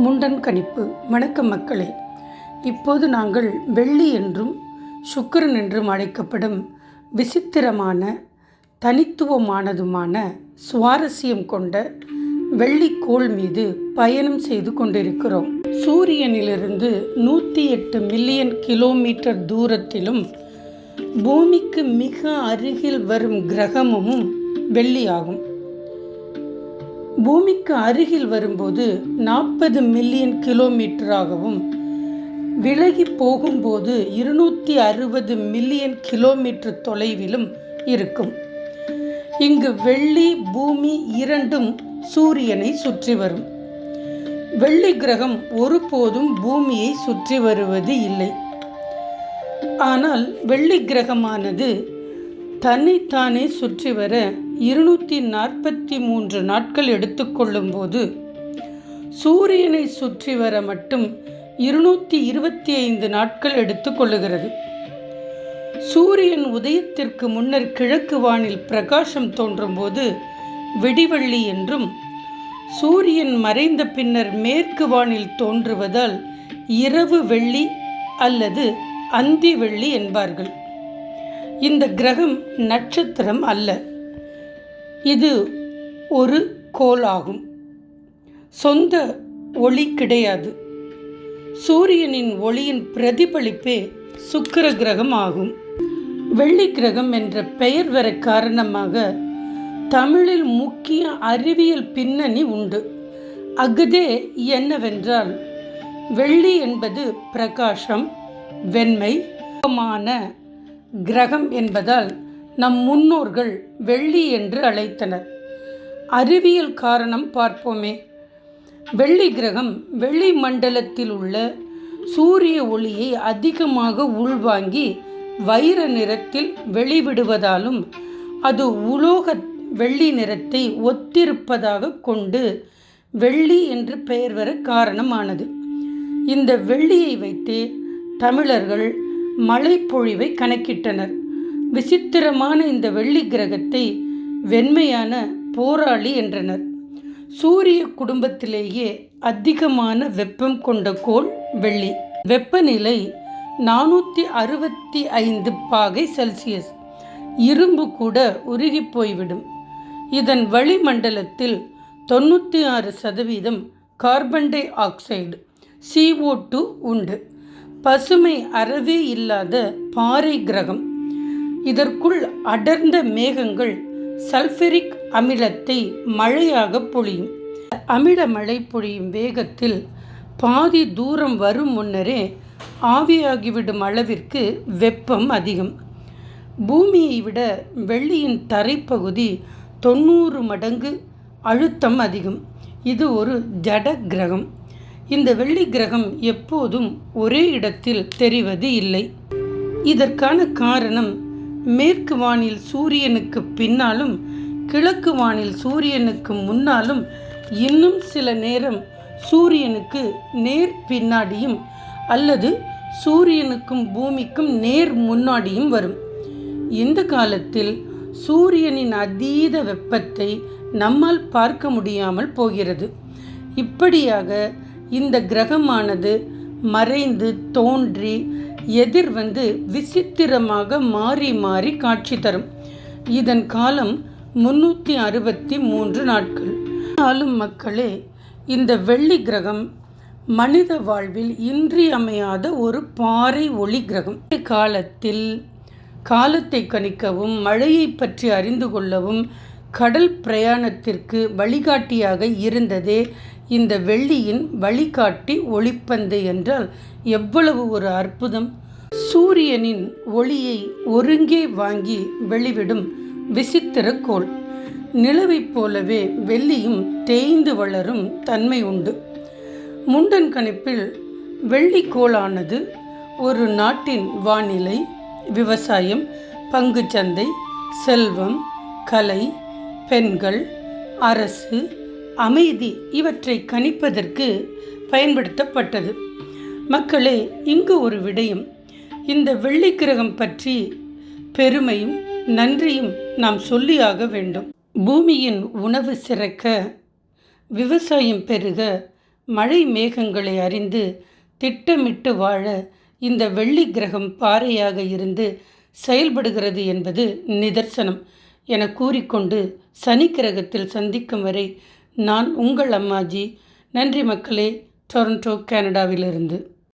முண்டன் கணிப்பு. வணக்கம் மக்களே. இப்போது நாங்கள் வெள்ளி என்றும் சுக்கிரன் என்றும் அழைக்கப்படும் விசித்திரமான தனித்துவமானதுமான சுவாரஸ்யம் கொண்ட வெள்ளிக்கோள் மீது பயணம் செய்து கொண்டிருக்கிறோம். சூரியனிலிருந்து 108 மில்லியன் கிலோமீட்டர் தூரத்திலும் பூமிக்கு மிக அருகில் வரும் கிரகமும் வெள்ளியாகும். பூமிக்கு அருகில் வரும்போது 40 மில்லியன் கிலோமீட்டராகவும் விலகி போகும்போது 260 மில்லியன் கிலோமீட்டர் தொலைவிலும் இருக்கும். இங்கு வெள்ளி பூமி இரண்டும் சூரியனை சுற்றி வரும். வெள்ளி கிரகம் ஒருபோதும் பூமியை சுற்றி வருவது இல்லை. ஆனால் வெள்ளி கிரகமானது தன்னைத்தானே சுற்றி வர 243 நாட்கள் எடுத்துக்கொள்ளும் போது சூரியனை சுற்றி வர மட்டும் 225 நாட்கள் எடுத்துக்கொள்ளுகிறது. சூரியன் உதயத்திற்கு முன்னர் கிழக்கு வானில் பிரகாசம் தோன்றும் போது விடிவெள்ளி என்றும், சூரியன் மறைந்த பின்னர் மேற்கு வானில் தோன்றுவதால் இரவு வெள்ளி அல்லது அந்தி வெள்ளி என்பார்கள். இந்த கிரகம் நட்சத்திரம் அல்ல, இது ஒரு கோள் ஆகும். சொந்த ஒளி கிடையாது. சூரியனின் ஒளியின் பிரதிபலிப்பே சுக்கிர கிரகம் ஆகும். வெள்ளி கிரகம் என்ற பெயர் வர காரணமாக தமிழில் முக்கிய அறிவியல் பின்னணி உண்டு. அஃதே என்னவென்றால், வெள்ளி என்பது பிரகாசம், வெண்மை கிரகம் என்பதால் நம் முன்னோர்கள் வெள்ளி என்று அழைத்தனர். அறிவியல் காரணம் பார்ப்போமே. வெள்ளி கிரகம் வெள்ளி மண்டலத்தில் உள்ள சூரிய ஒளியை அதிகமாக உள்வாங்கி வைர நிறத்தில் வெளிவிடுவதாலும் அது உலோக வெள்ளி நிறத்தை ஒத்திருப்பதாக கொண்டு வெள்ளி என்று பெயர் வர காரணமானது. இந்த வெள்ளியை வைத்தே தமிழர்கள் மழைப்பொழிவை கணக்கிட்டனர். விசித்திரமான இந்த வெள்ளி கிரகத்தை வெண்மையான போராளி என்றனர். சூரிய குடும்பத்திலேயே அதிகமான வெப்பம் கொண்ட கோள் வெள்ளி. வெப்பநிலை 465 பாகை செல்சியஸ். இரும்பு கூட உருகி போய்விடும். இதன் வளிமண்டலத்தில் 96% கார்பன் டை ஆக்சைடு CO2 உண்டு. பசுமை அறவே இல்லாத பாறை கிரகம். இதற்குள் அடர்ந்த மேகங்கள் சல்ஃபரிக் அமிலத்தை மழையாக பொழியும். அமில மழை பொழியும் வேகத்தில் பாதி தூரம் வரும் முன்னரே ஆவியாகிவிடும் அளவிற்கு வெப்பம் அதிகம். பூமியை விட வெள்ளியின் தரைப்பகுதி 90 மடங்கு அழுத்தம் அதிகம். இது ஒரு ஜட கிரகம். இந்த வெள்ளி கிரகம் எப்போதும் ஒரே இடத்தில் தெரிவது இல்லை. இதற்கான காரணம், மேற்கு வானில் சூரியனுக்கு பின்னாலும் கிழக்கு வானில் சூரியனுக்கு முன்னாலும் இன்னும் சில நேரம் சூரியனுக்கு நேர் பின்னாடியும் அல்லது சூரியனுக்கும் பூமிக்கும் நேர் முன்னாடியும் வரும். இந்த காலத்தில் சூரியனின் அதீத வெப்பத்தை நம்மால் பார்க்க முடியாமல் போகிறது. இப்படியாக இந்த கிரகமானது மறைந்து தோன்றி எதிர் வந்து விசித்திரமாக மாறி மாறி காட்சி தரும். இதன் காலம் 363 நாட்கள். ஆளும் மக்களே, இந்த வெள்ளி கிரகம் மனித வாழ்வில் இன்றியமையாத ஒரு பாறை ஒளி கிரகம். காலத்தில் காலத்தை கணிக்கவும் மழையை பற்றி அறிந்து கொள்ளவும் கடல் பிரயாணத்திற்கு வழிகாட்டியாக இருந்ததே இந்த வெள்ளியின் வழிகாட்டி ஒளிப்பந்து என்றால் எவ்வளவு ஒரு அற்புதம்! சூரியனின் ஒளியை ஒருங்கே வாங்கி வெளிவிடும் விசித்திர கோள். நிலவைப் போலவே வெள்ளியும் தேய்ந்து வளரும் தன்மை உண்டு. முண்டன் கணிப்பில் வெள்ளிக்கோளானது ஒரு நாட்டின் வானிலை, விவசாயம், பங்குச்சந்தை, செல்வம், கலை, பெண்கள், அரசு, அமைதி இவற்றை கணிப்பதற்கு பயன்படுத்தப்பட்டது. மக்களே, இங்கு ஒரு விடயம். இந்த வெள்ளி கிரகம் பற்றி பெருமையும் நன்றியும் நாம் சொல்லியாக வேண்டும். பூமியின் உணவு சிறக்க, விவசாயம் பெருக, மழை மேகங்களை அறிந்து திட்டமிட்டு வாழ இந்த வெள்ளி கிரகம் பாறையாக இருந்து செயல்படுகிறது என்பது நிதர்சனம் என கூறிக்கொண்டு சனி கிரகத்தில் சந்திக்கும் வரை நான் உங்கள் அம்மாஜி. நன்றி மக்களே. டொரண்டோ, கனடாவிலிருந்து.